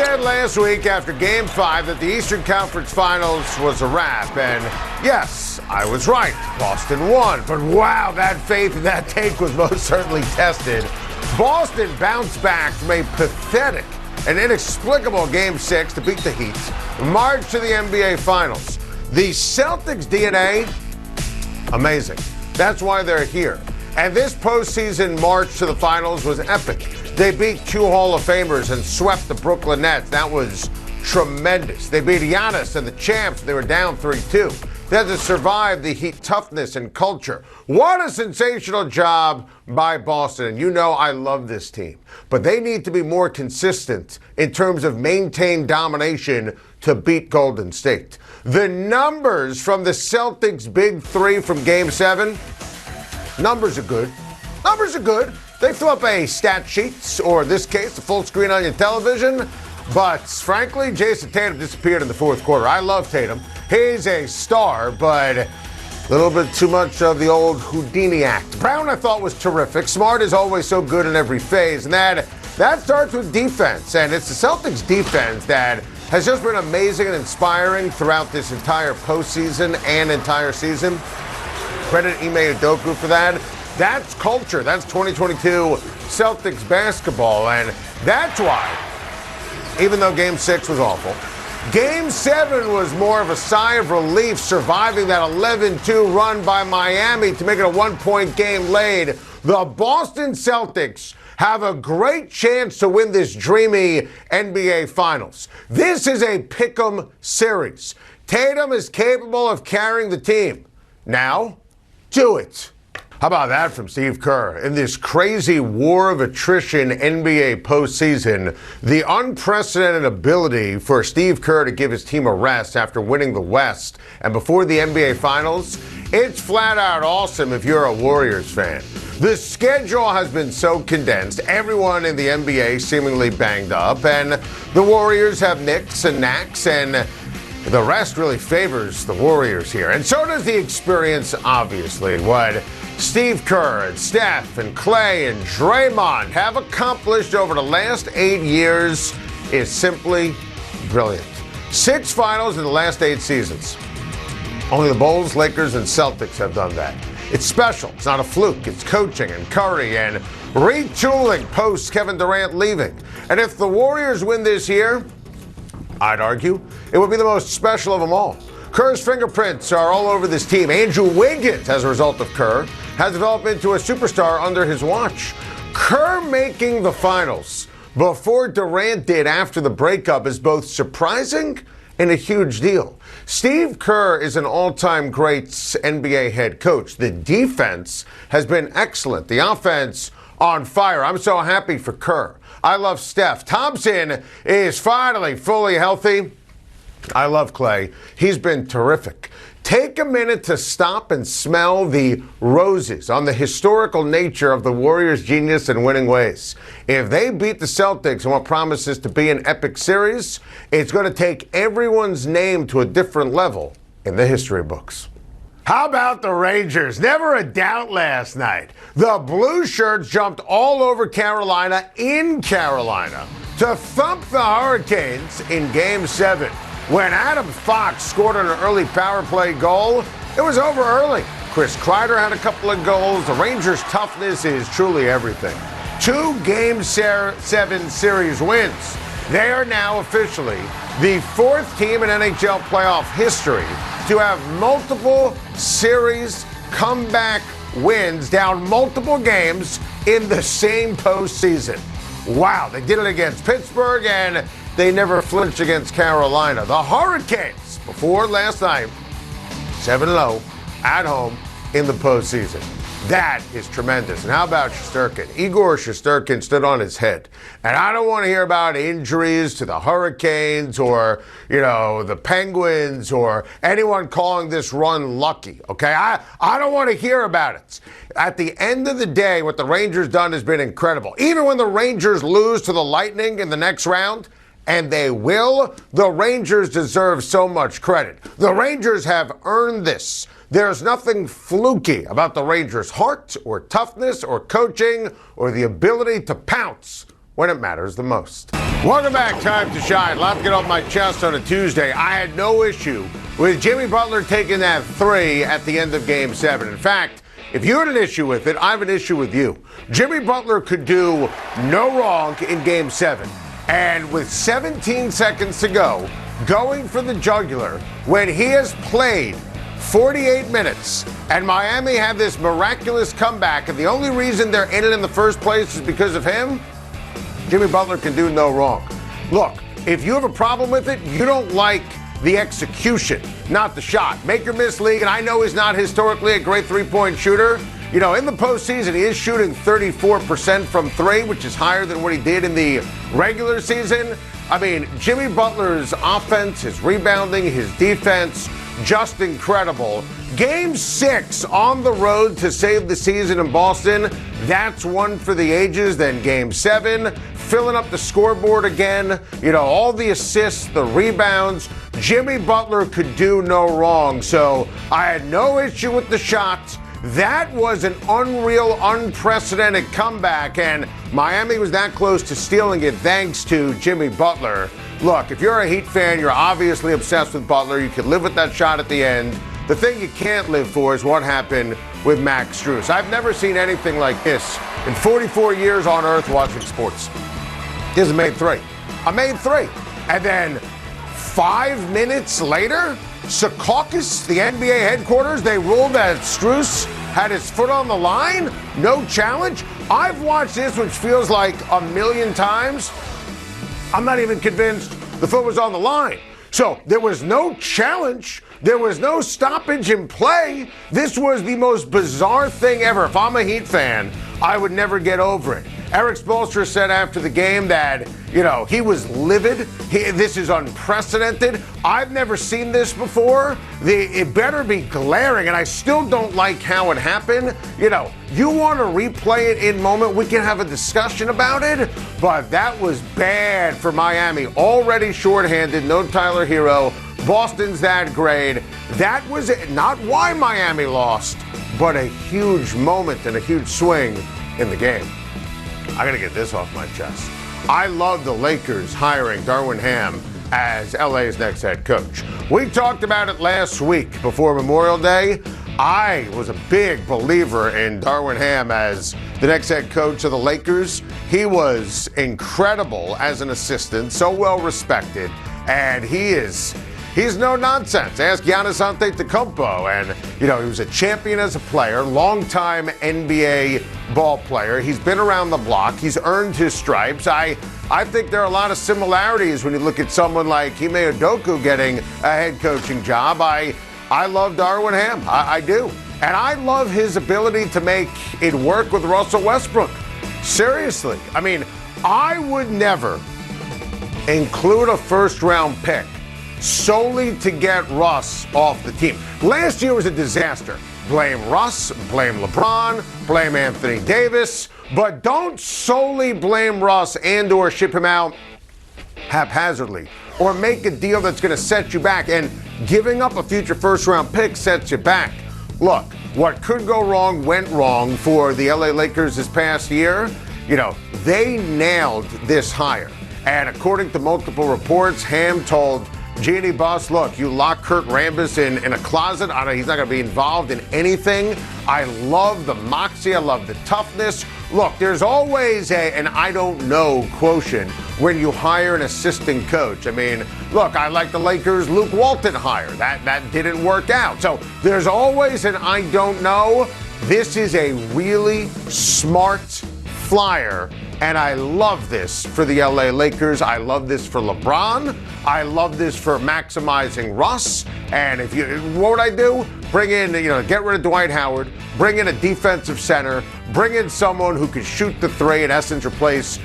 said last week after Game 5 that the Eastern Conference Finals was a wrap, and yes, I was right. Boston won, but wow, that faith and that take was most certainly tested. Boston bounced back from a pathetic and inexplicable Game 6 to beat the Heat, march to the NBA Finals. The Celtics' DNA, amazing. That's why they're here. And this postseason march to the Finals was epic. They beat two Hall of Famers and swept the Brooklyn Nets. That was tremendous. They beat Giannis and the champs. They were down 3-2. They had to survive the Heat toughness and culture. What a sensational job by Boston. And you know I love this team. But they need to be more consistent in terms of maintained domination to beat Golden State. The numbers from the Celtics' big three from Game 7, numbers are good. Numbers are good. They fill up a stat sheet, or in this case, a full screen on your television. But frankly, Jason Tatum disappeared in the fourth quarter. I love Tatum. He's a star, but a little bit too much of the old Houdini act. Brown, I thought, was terrific. Smart is always so good in every phase. And that starts with defense. And it's the Celtics' defense that has just been amazing and inspiring throughout this entire postseason and entire season. Credit Ime Udoka for that. That's culture. That's 2022 Celtics basketball. And that's why, even though Game 6 was awful, Game 7 was more of a sigh of relief, surviving that 11-2 run by Miami to make it a one-point game late. The Boston Celtics have a great chance to win this dreamy NBA Finals. This is a pick'em series. Tatum is capable of carrying the team. Now, do it. How about that from Steve Kerr? In this crazy war of attrition NBA postseason, the unprecedented ability for Steve Kerr to give his team a rest after winning the West and before the NBA Finals, it's flat out awesome if you're a Warriors fan. The schedule has been so condensed, everyone in the NBA seemingly banged up, and the Warriors have nicks and knacks, and the rest really favors the Warriors here. And so does the experience, obviously. What Steve Kerr and Steph and Clay and Draymond have accomplished over the last 8 years is simply brilliant. 6 finals in the last 8 seasons. Only the Bulls, Lakers, and Celtics have done that. It's special. It's not a fluke. It's coaching and Curry and retooling post Kevin Durant leaving. And if the Warriors win this year, I'd argue it would be the most special of them all. Kerr's fingerprints are all over this team. Andrew Wiggins, as a result of Kerr, has developed into a superstar under his watch. Kerr making the finals before Durant did after the breakup is both surprising and a huge deal. Steve Kerr is an all-time great NBA head coach. The defense has been excellent. The offense on fire. I'm so happy for Kerr. I love Steph. Thompson is finally fully healthy. I love Clay. He's been terrific. Take a minute to stop and smell the roses on the historical nature of the Warriors' genius and winning ways. If they beat the Celtics in what promises to be an epic series, it's going to take everyone's name to a different level in the history books. How about the Rangers? Never a doubt last night. The Blue Shirts jumped all over Carolina in Carolina to thump the Hurricanes in Game 7. When Adam Fox scored on an early power play goal, it was over early. Chris Kreider had a couple of goals. The Rangers' toughness is truly everything. 2 Game 7 series wins. They are now officially the 4th team in NHL playoff history to have multiple series comeback wins down multiple games in the same postseason. Wow, they did it against Pittsburgh, and they never flinched against Carolina. The Hurricanes, before last night, 7-0 at home in the postseason. That is tremendous. And how about Shesterkin? Igor Shesterkin stood on his head. And I don't want to hear about injuries to the Hurricanes or, the Penguins or anyone calling this run lucky, okay? I don't want to hear about it. At the end of the day, what the Rangers done has been incredible. Even when the Rangers lose to the Lightning in the next round, and they will, the Rangers deserve so much credit. The Rangers have earned this. There's nothing fluky about the Rangers' heart or toughness or coaching or the ability to pounce when it matters the most. Welcome back. Time to shine. A lot to get off my chest on a Tuesday. I had no issue with Jimmy Butler taking that three at the end of Game 7. In fact, if you had an issue with it, I have an issue with you. Jimmy Butler could do no wrong in Game 7. And with 17 seconds to go, going for the jugular, when he has played 48 minutes, and Miami had this miraculous comeback, and the only reason they're in it in the first place is because of him, Jimmy Butler can do no wrong. Look, if you have a problem with it, you don't like the execution, not the shot. Make or miss league, and I know he's not historically a great three-point shooter. You know, in the postseason, he is shooting 34% from three, which is higher than what he did in the regular season. I mean, Jimmy Butler's offense, his rebounding, his defense, just incredible. Game 6 on the road to save the season in Boston, that's one for the ages. Then Game 7, filling up the scoreboard again. You know, all the assists, the rebounds. Jimmy Butler could do no wrong. So I had no issue with the shots. That was an unreal, unprecedented comeback, and Miami was that close to stealing it thanks to Jimmy Butler. Look, if you're a Heat fan, you're obviously obsessed with Butler. You can live with that shot at the end. The thing you can't live for is what happened with Max Strus. I've never seen anything like this in 44 years on Earth watching sports. Here's a made three. A made three. And then 5 minutes later, Secaucus, the NBA headquarters, they ruled that Strus had his foot on the line. No challenge. I've watched this, which feels like a million times. I'm not even convinced the foot was on the line. So there was no challenge. There was no stoppage in play. This was the most bizarre thing ever. If I'm a Heat fan, I would never get over it. Eric Spoelstra said after the game that, you know, he was livid. This is unprecedented. I've never seen this before. It better be glaring, and I still don't like how it happened. You know, you want to replay it in moment, we can have a discussion about it, but that was bad for Miami. Already shorthanded, no Tyler Hero. Boston's that grade. That was not why Miami lost, but a huge moment and a huge swing in the game. I got to get this off my chest. I love the Lakers hiring Darvin Ham as LA's next head coach. We talked about it last week before Memorial Day. I was a big believer in Darvin Ham as the next head coach of the Lakers. He was incredible as an assistant, so well respected, and he's no nonsense. Ask Giannis Antetokounmpo, and you know, he was a champion as a player, longtime NBA ball player. He's been around the block. He's earned his stripes. I think there are a lot of similarities when you look at someone like Ime Udoka getting a head coaching job. I love Darvin Ham. I do. And I love his ability to make it work with Russell Westbrook. Seriously. I mean, I would never include a first-round pick solely to get Russ off the team. Last year was a disaster. Blame Russ, blame LeBron, blame Anthony Davis, but don't solely blame Russ and or ship him out haphazardly or make a deal that's going to set you back, and giving up a future first-round pick sets you back. Look, what could go wrong went wrong for the LA Lakers this past year. You know, they nailed this hire. And according to multiple reports, Ham told Jeannie Buss, look, you lock Kurt Rambis in a closet. He's not going to be involved in anything. I love the moxie. I love the toughness. Look, there's always an I don't know quotient when you hire an assistant coach. I mean, look, I like the Lakers' Luke Walton hire. That didn't work out. So there's always an I don't know. This is a really smart flyer, and I love this for the LA Lakers. I love this for LeBron. I love this for maximizing Russ. And what would I do? Bring in, get rid of Dwight Howard, bring in a defensive center, bring in someone who can shoot the three, in essence replace,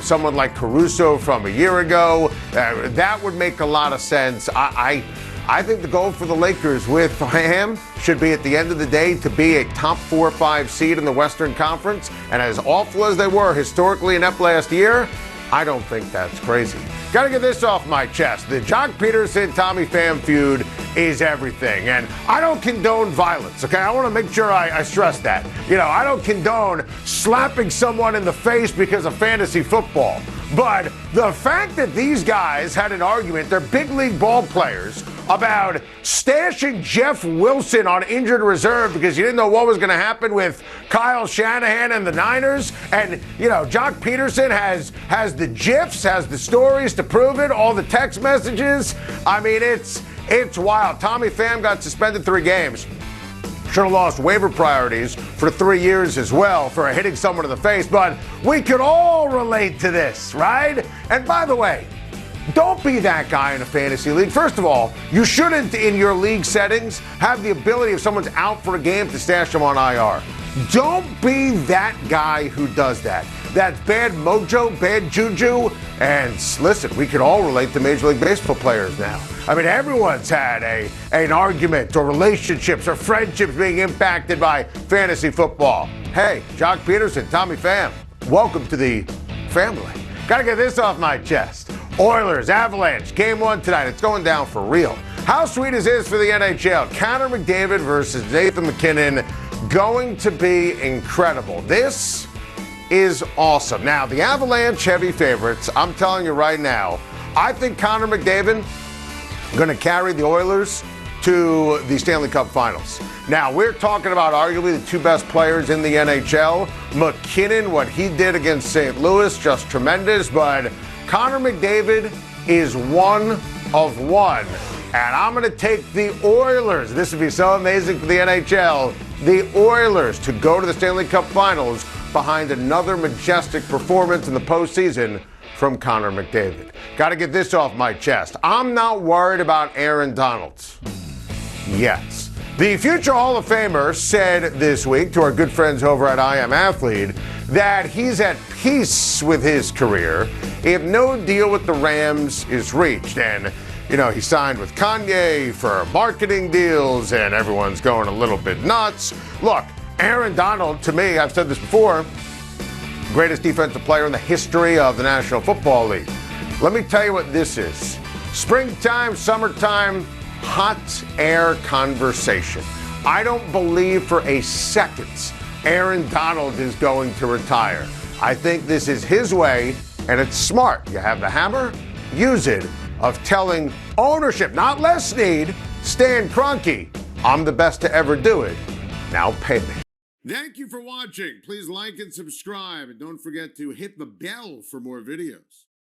someone like Caruso from a year ago. That would make a lot of sense. I think the goal for the Lakers with Ham should be, at the end of the day, to be a top 4 or 5 seed in the Western Conference. And as awful as they were historically inept last year, I don't think that's crazy. Got to get this off my chest. The Jock Peterson, Tommy Pham feud is everything. And I don't condone violence, okay? I want to make sure I stress that. I don't condone slapping someone in the face because of fantasy football. But the fact that these guys had an argument, they're big league ball players, about stashing Jeff Wilson on injured reserve because you didn't know what was going to happen with Kyle Shanahan and the Niners. And, Jock Peterson has the GIFs, has the stories to prove it, all the text messages. I mean, it's wild. Tommy Pham got suspended 3 games. Should have lost waiver priorities for 3 years as well for hitting someone in the face. But we could all relate to this, right? And by the way, don't be that guy in a fantasy league. First of all, you shouldn't, in your league settings, have the ability if someone's out for a game to stash them on IR. Don't be that guy who does that. That's bad mojo, bad juju. And listen, we can all relate to Major League Baseball players now. I mean, everyone's had an argument or relationships or friendships being impacted by fantasy football. Hey, Jock Peterson, Tommy Pham, welcome to the family. Gotta get this off my chest. Oilers, Avalanche, game 1 tonight. It's going down for real. How sweet is this for the NHL? Connor McDavid versus Nathan MacKinnon. Going to be incredible. This is awesome. Now, the Avalanche heavy favorites, I'm telling you right now, I think Connor McDavid going to carry the Oilers to the Stanley Cup Finals. Now, we're talking about arguably the 2 best players in the NHL. McKinnon, what he did against St. Louis, just tremendous, but Connor McDavid is one of one. And I'm going to take the Oilers. This would be so amazing for the NHL. The Oilers to go to the Stanley Cup Finals behind another majestic performance in the postseason from Connor McDavid. Got to get this off my chest. I'm not worried about Aaron Donald yet. The future Hall of Famer said this week to our good friends over at I Am Athlete that he's at peace with his career if no deal with the Rams is reached. And, he signed with Kanye for marketing deals, and everyone's going a little bit nuts. Look, Aaron Donald, to me, I've said this before, greatest defensive player in the history of the National Football League. Let me tell you what this is. Springtime, summertime, hot air conversation. I don't believe for a second Aaron Donald is going to retire. I think this is his way, and it's smart. You have the hammer, use it, of telling ownership, not Les Snead, Stan Kroenke, I'm the best to ever do it. Now pay me. Thank you for watching. Please like and subscribe, and don't forget to hit the bell for more videos.